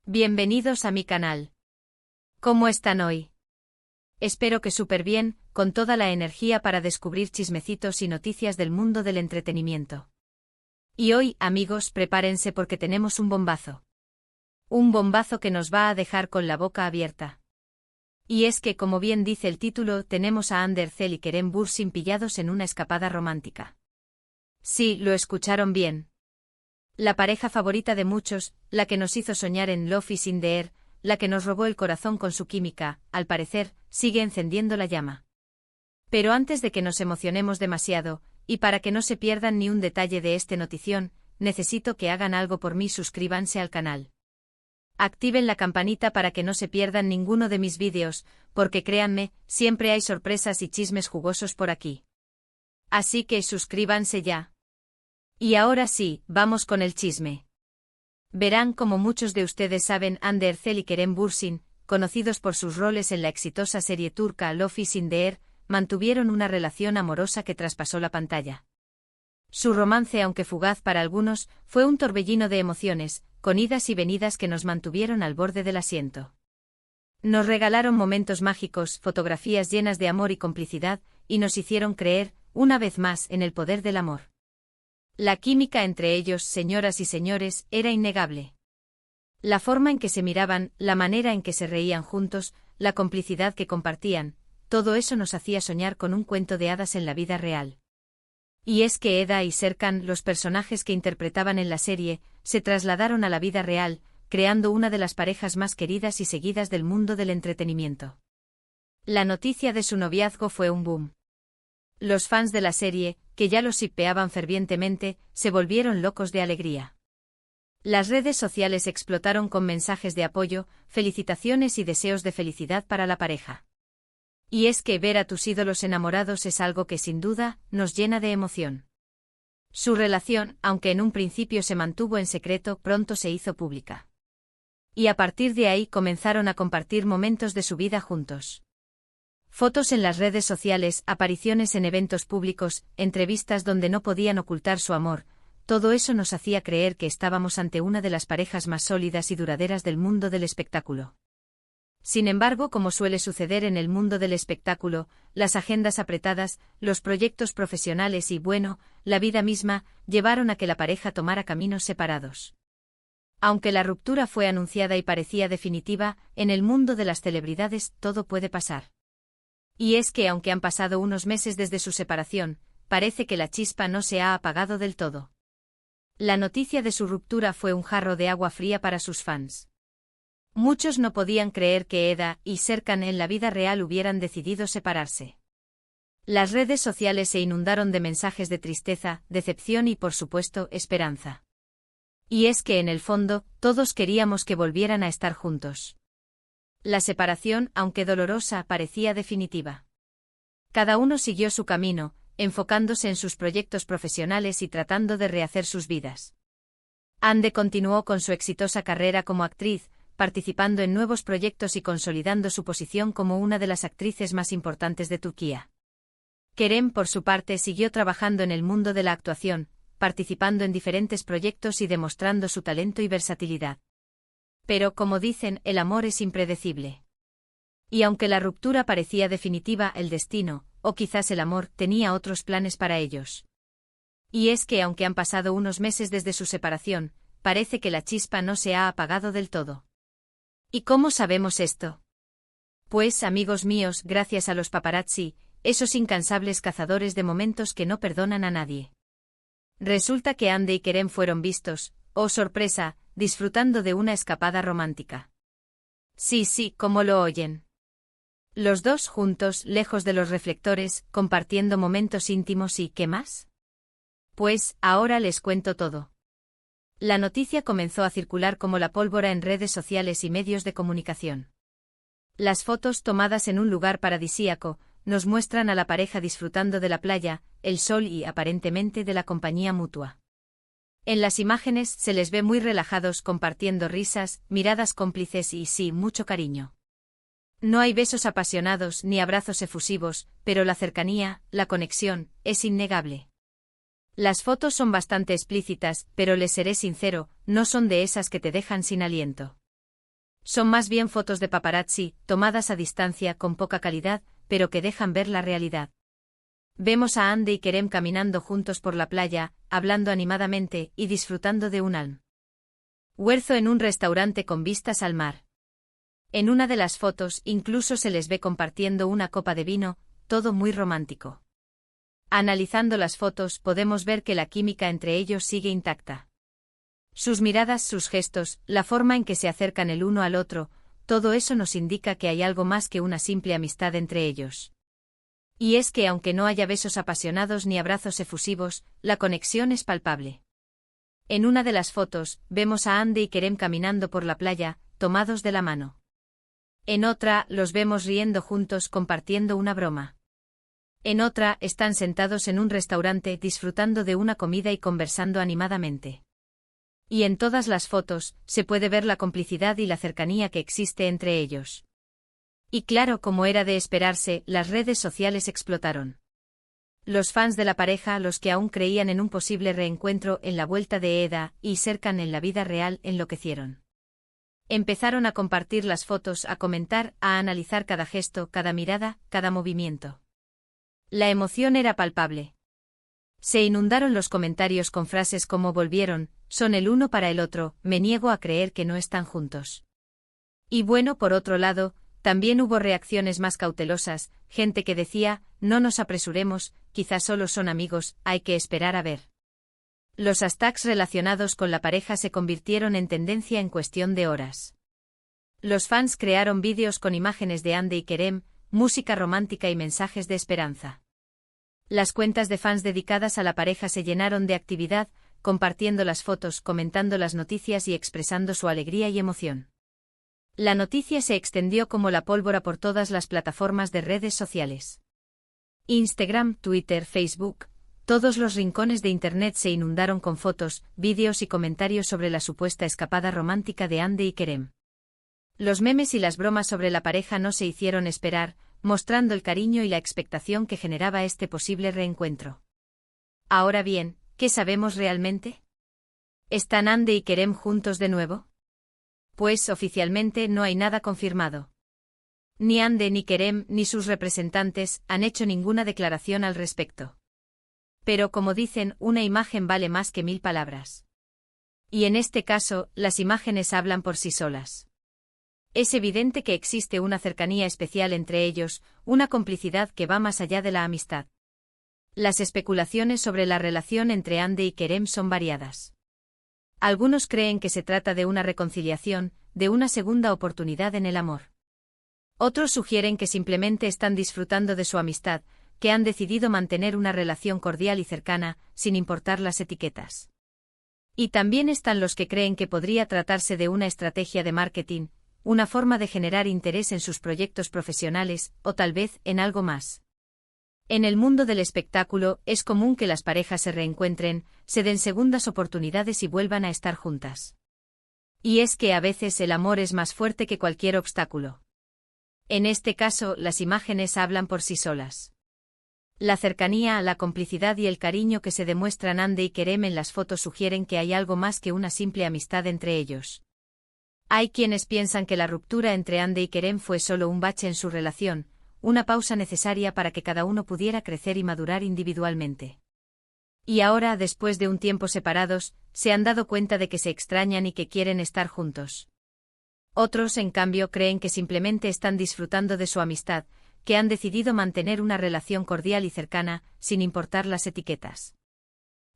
Bienvenidos a mi canal. ¿Cómo están hoy? Espero que súper bien, con toda la energía para descubrir chismecitos y noticias del mundo del entretenimiento. Y hoy, amigos, prepárense porque tenemos un bombazo. Un bombazo que nos va a dejar con la boca abierta. Y es que, como bien dice el título, tenemos a Ander Cell y Kerem Bürsin pillados en una escapada romántica. Sí, lo escucharon bien. La pareja favorita de muchos, la que nos hizo soñar en Love is in the Air, la que nos robó el corazón con su química, al parecer, sigue encendiendo la llama. Pero antes de que nos emocionemos demasiado, y para que no se pierdan ni un detalle de este notición, necesito que hagan algo por mí. Suscríbanse al canal. Activen la campanita para que no se pierdan ninguno de mis vídeos, porque créanme, siempre hay sorpresas y chismes jugosos por aquí. Así que suscríbanse ya. Y ahora sí, vamos con el chisme. Verán, como muchos de ustedes saben, Ander Cell y Kerem Bürsin, conocidos por sus roles en la exitosa serie turca Love is in the Air, mantuvieron una relación amorosa que traspasó la pantalla. Su romance, aunque fugaz para algunos, fue un torbellino de emociones, con idas y venidas que nos mantuvieron al borde del asiento. Nos regalaron momentos mágicos, fotografías llenas de amor y complicidad, y nos hicieron creer, una vez más, en el poder del amor. La química entre ellos, señoras y señores, era innegable. La forma en que se miraban, la manera en que se reían juntos, la complicidad que compartían, todo eso nos hacía soñar con un cuento de hadas en la vida real. Y es que Eda y Serkan, los personajes que interpretaban en la serie, se trasladaron a la vida real, creando una de las parejas más queridas y seguidas del mundo del entretenimiento. La noticia de su noviazgo fue un boom. Los fans de la serie, que ya los shippeaban fervientemente, se volvieron locos de alegría. Las redes sociales explotaron con mensajes de apoyo, felicitaciones y deseos de felicidad para la pareja. Y es que ver a tus ídolos enamorados es algo que sin duda nos llena de emoción. Su relación, aunque en un principio se mantuvo en secreto, pronto se hizo pública. Y a partir de ahí comenzaron a compartir momentos de su vida juntos. Fotos en las redes sociales, apariciones en eventos públicos, entrevistas donde no podían ocultar su amor, todo eso nos hacía creer que estábamos ante una de las parejas más sólidas y duraderas del mundo del espectáculo. Sin embargo, como suele suceder en el mundo del espectáculo, las agendas apretadas, los proyectos profesionales y, bueno, la vida misma, llevaron a que la pareja tomara caminos separados. Aunque la ruptura fue anunciada y parecía definitiva, en el mundo de las celebridades todo puede pasar. Y es que aunque han pasado unos meses desde su separación, parece que la chispa no se ha apagado del todo. La noticia de su ruptura fue un jarro de agua fría para sus fans. Muchos no podían creer que Eda y Serkan en la vida real hubieran decidido separarse. Las redes sociales se inundaron de mensajes de tristeza, decepción y, por supuesto, esperanza. Y es que en el fondo, todos queríamos que volvieran a estar juntos. La separación, aunque dolorosa, parecía definitiva. Cada uno siguió su camino, enfocándose en sus proyectos profesionales y tratando de rehacer sus vidas. Hande continuó con su exitosa carrera como actriz, participando en nuevos proyectos y consolidando su posición como una de las actrices más importantes de Turquía. Kerem, por su parte, siguió trabajando en el mundo de la actuación, participando en diferentes proyectos y demostrando su talento y versatilidad. Pero, como dicen, el amor es impredecible. Y aunque la ruptura parecía definitiva, el destino, o quizás el amor, tenía otros planes para ellos. Y es que aunque han pasado unos meses desde su separación, parece que la chispa no se ha apagado del todo. ¿Y cómo sabemos esto? Pues, amigos míos, gracias a los paparazzi, esos incansables cazadores de momentos que no perdonan a nadie. Resulta que Hande y Kerem fueron vistos, oh sorpresa, disfrutando de una escapada romántica. Sí, como lo oyen. Los dos juntos, lejos de los reflectores, compartiendo momentos íntimos y ¿qué más? Pues, ahora les cuento todo. La noticia comenzó a circular como la pólvora en redes sociales y medios de comunicación. Las fotos tomadas en un lugar paradisíaco nos muestran a la pareja disfrutando de la playa, el sol y, aparentemente, de la compañía mutua. En las imágenes se les ve muy relajados compartiendo risas, miradas cómplices y sí, mucho cariño. No hay besos apasionados ni abrazos efusivos, pero la cercanía, la conexión, es innegable. Las fotos son bastante explícitas, pero les seré sincero, no son de esas que te dejan sin aliento. Son más bien fotos de paparazzi, tomadas a distancia con poca calidad, pero que dejan ver la realidad. Vemos a Hande y Kerem caminando juntos por la playa, hablando animadamente y disfrutando de un almuerzo en un restaurante con vistas al mar. En una de las fotos incluso se les ve compartiendo una copa de vino, todo muy romántico. Analizando las fotos podemos ver que la química entre ellos sigue intacta. Sus miradas, sus gestos, la forma en que se acercan el uno al otro, todo eso nos indica que hay algo más que una simple amistad entre ellos. Y es que aunque no haya besos apasionados ni abrazos efusivos, la conexión es palpable. En una de las fotos, vemos a Hande y Kerem caminando por la playa, tomados de la mano. En otra, los vemos riendo juntos compartiendo una broma. En otra, están sentados en un restaurante disfrutando de una comida y conversando animadamente. Y en todas las fotos, se puede ver la complicidad y la cercanía que existe entre ellos. Y claro, como era de esperarse, las redes sociales explotaron. Los fans de la pareja, los que aún creían en un posible reencuentro en la vuelta de Eda y Serkan en la vida real, enloquecieron. Empezaron a compartir las fotos, a comentar, a analizar cada gesto, cada mirada, cada movimiento. La emoción era palpable. Se inundaron los comentarios con frases como volvieron, son el uno para el otro, me niego a creer que no están juntos. Y bueno, por otro lado, también hubo reacciones más cautelosas, gente que decía, no nos apresuremos, quizás solo son amigos, hay que esperar a ver. Los hashtags relacionados con la pareja se convirtieron en tendencia en cuestión de horas. Los fans crearon vídeos con imágenes de Hande y Kerem, música romántica y mensajes de esperanza. Las cuentas de fans dedicadas a la pareja se llenaron de actividad, compartiendo las fotos, comentando las noticias y expresando su alegría y emoción. La noticia se extendió como la pólvora por todas las plataformas de redes sociales. Instagram, Twitter, Facebook, todos los rincones de Internet se inundaron con fotos, vídeos y comentarios sobre la supuesta escapada romántica de Hande y Kerem. Los memes y las bromas sobre la pareja no se hicieron esperar, mostrando el cariño y la expectación que generaba este posible reencuentro. Ahora bien, ¿qué sabemos realmente? ¿Están Hande y Kerem juntos de nuevo? Pues oficialmente no hay nada confirmado. Ni Hande ni Kerem ni sus representantes han hecho ninguna declaración al respecto. Pero como dicen, una imagen vale más que 1000 palabras. Y en este caso, las imágenes hablan por sí solas. Es evidente que existe una cercanía especial entre ellos, una complicidad que va más allá de la amistad. Las especulaciones sobre la relación entre Hande y Kerem son variadas. Algunos creen que se trata de una reconciliación, de una segunda oportunidad en el amor. Otros sugieren que simplemente están disfrutando de su amistad, que han decidido mantener una relación cordial y cercana, sin importar las etiquetas. Y también están los que creen que podría tratarse de una estrategia de marketing, una forma de generar interés en sus proyectos profesionales, o tal vez en algo más. En el mundo del espectáculo, es común que las parejas se reencuentren, se den segundas oportunidades y vuelvan a estar juntas. Y es que a veces el amor es más fuerte que cualquier obstáculo. En este caso, las imágenes hablan por sí solas. La cercanía, la complicidad y el cariño que se demuestran Hande y Kerem en las fotos sugieren que hay algo más que una simple amistad entre ellos. Hay quienes piensan que la ruptura entre Hande y Kerem fue solo un bache en su relación, una pausa necesaria para que cada uno pudiera crecer y madurar individualmente. Y ahora, después de un tiempo separados, se han dado cuenta de que se extrañan y que quieren estar juntos. Otros, en cambio, creen que simplemente están disfrutando de su amistad, que han decidido mantener una relación cordial y cercana, sin importar las etiquetas.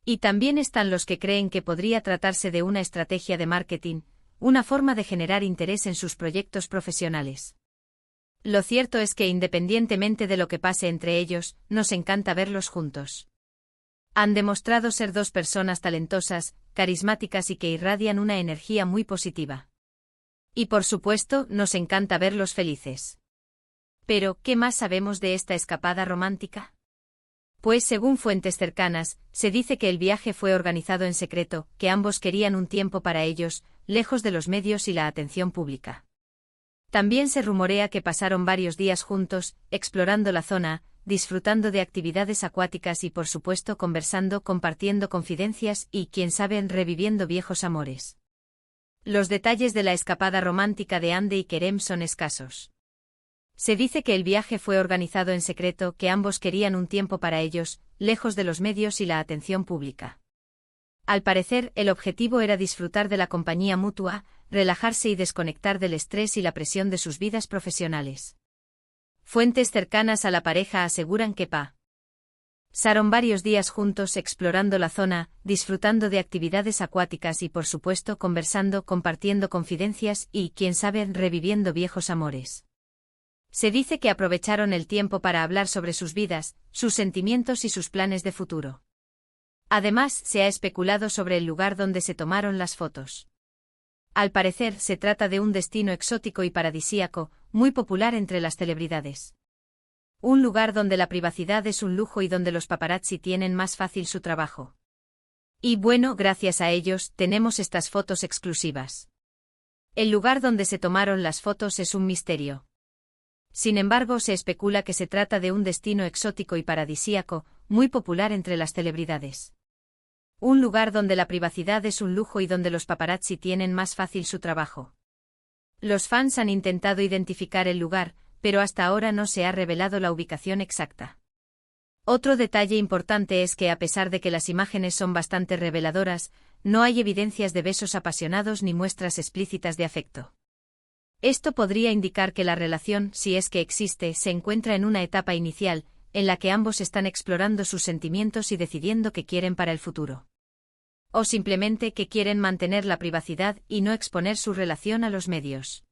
Y también están los que creen que podría tratarse de una estrategia de marketing, una forma de generar interés en sus proyectos profesionales. Lo cierto es que independientemente de lo que pase entre ellos, nos encanta verlos juntos. Han demostrado ser dos personas talentosas, carismáticas y que irradian una energía muy positiva. Y por supuesto, nos encanta verlos felices. Pero, ¿qué más sabemos de esta escapada romántica? Pues según fuentes cercanas, se dice que el viaje fue organizado en secreto, que ambos querían un tiempo para ellos, lejos de los medios y la atención pública. También se rumorea que pasaron varios días juntos, explorando la zona, disfrutando de actividades acuáticas y por supuesto conversando, compartiendo confidencias y, quién sabe, reviviendo viejos amores. Los detalles de la escapada romántica de Hande y Kerem son escasos. Se dice que el viaje fue organizado en secreto, que ambos querían un tiempo para ellos, lejos de los medios y la atención pública. Al parecer, el objetivo era disfrutar de la compañía mutua, relajarse y desconectar del estrés y la presión de sus vidas profesionales. Fuentes cercanas a la pareja aseguran que pasaron varios días juntos explorando la zona, disfrutando de actividades acuáticas y por supuesto conversando, compartiendo confidencias y, quién sabe, reviviendo viejos amores. Se dice que aprovecharon el tiempo para hablar sobre sus vidas, sus sentimientos y sus planes de futuro. Además, se ha especulado sobre el lugar donde se tomaron las fotos. Al parecer, se trata de un destino exótico y paradisíaco, muy popular entre las celebridades. Un lugar donde la privacidad es un lujo y donde los paparazzi tienen más fácil su trabajo. Y bueno, gracias a ellos, tenemos estas fotos exclusivas. El lugar donde se tomaron las fotos es un misterio. Sin embargo, se especula que se trata de un destino exótico y paradisíaco, muy popular entre las celebridades. Un lugar donde la privacidad es un lujo y donde los paparazzi tienen más fácil su trabajo. Los fans han intentado identificar el lugar, pero hasta ahora no se ha revelado la ubicación exacta. Otro detalle importante es que a pesar de que las imágenes son bastante reveladoras, no hay evidencias de besos apasionados ni muestras explícitas de afecto. Esto podría indicar que la relación, si es que existe, se encuentra en una etapa inicial, en la que ambos están explorando sus sentimientos y decidiendo qué quieren para el futuro. O simplemente que quieren mantener la privacidad y no exponer su relación a los medios.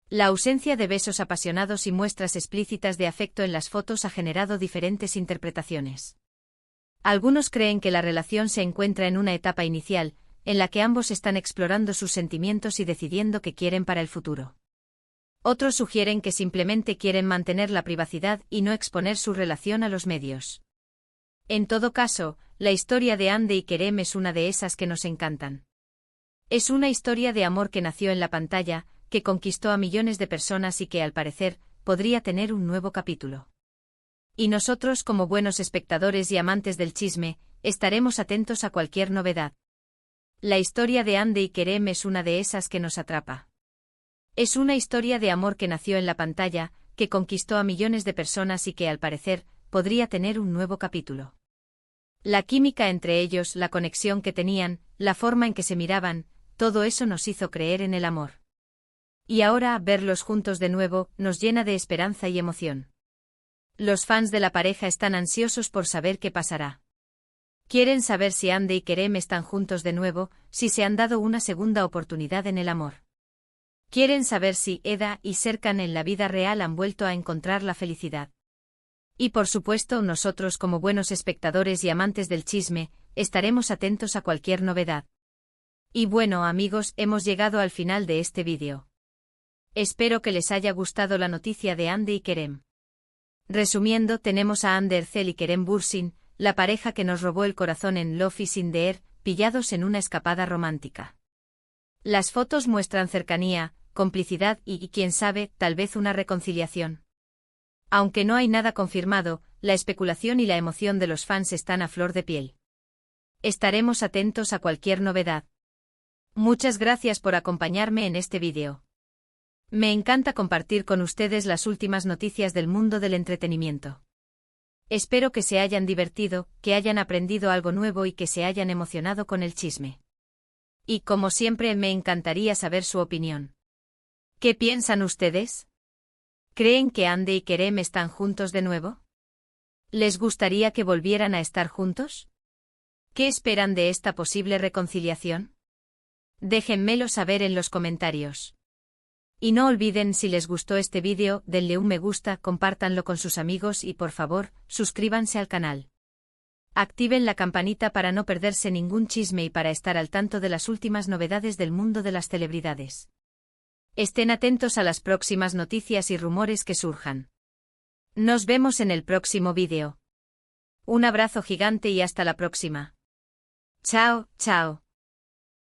La ausencia de besos apasionados y muestras explícitas de afecto en las fotos ha generado diferentes interpretaciones. Algunos creen que la relación se encuentra en una etapa inicial, en la que ambos están explorando sus sentimientos y decidiendo qué quieren para el futuro. Otros sugieren que simplemente quieren mantener la privacidad y no exponer su relación a los medios. En todo caso, la historia de Hande y Kerem es una de esas que nos encantan. Es una historia de amor que nació en la pantalla, que conquistó a millones de personas y que, al parecer, podría tener un nuevo capítulo. Y nosotros, como buenos espectadores y amantes del chisme, estaremos atentos a cualquier novedad. La historia de Hande y Kerem es una de esas que nos atrapa. Es una historia de amor que nació en la pantalla, que conquistó a millones de personas y que, al parecer, podría tener un nuevo capítulo. La química entre ellos, la conexión que tenían, la forma en que se miraban, todo eso nos hizo creer en el amor. Y ahora, verlos juntos de nuevo, nos llena de esperanza y emoción. Los fans de la pareja están ansiosos por saber qué pasará. Quieren saber si Hande y Kerem están juntos de nuevo, si se han dado una segunda oportunidad en el amor. Quieren saber si Eda y Serkan en la vida real han vuelto a encontrar la felicidad. Y por supuesto, nosotros como buenos espectadores y amantes del chisme, estaremos atentos a cualquier novedad. Y bueno, amigos, hemos llegado al final de este vídeo. Espero que les haya gustado la noticia de Hande y Kerem. Resumiendo, tenemos a Hande Erçel y Kerem Bürsin, la pareja que nos robó el corazón en Love is in the Air, pillados en una escapada romántica. Las fotos muestran cercanía, complicidad y, quién sabe, tal vez una reconciliación. Aunque no hay nada confirmado, la especulación y la emoción de los fans están a flor de piel. Estaremos atentos a cualquier novedad. Muchas gracias por acompañarme en este vídeo. Me encanta compartir con ustedes las últimas noticias del mundo del entretenimiento. Espero que se hayan divertido, que hayan aprendido algo nuevo y que se hayan emocionado con el chisme. Y como siempre, me encantaría saber su opinión. ¿Qué piensan ustedes? ¿Creen que Hande y Kerem están juntos de nuevo? ¿Les gustaría que volvieran a estar juntos? ¿Qué esperan de esta posible reconciliación? Déjenmelo saber en los comentarios. Y no olviden, si les gustó este vídeo, denle un me gusta, compártanlo con sus amigos y por favor, suscríbanse al canal. Activen la campanita para no perderse ningún chisme y para estar al tanto de las últimas novedades del mundo de las celebridades. Estén atentos a las próximas noticias y rumores que surjan. Nos vemos en el próximo vídeo. Un abrazo gigante y hasta la próxima. Chao, chao.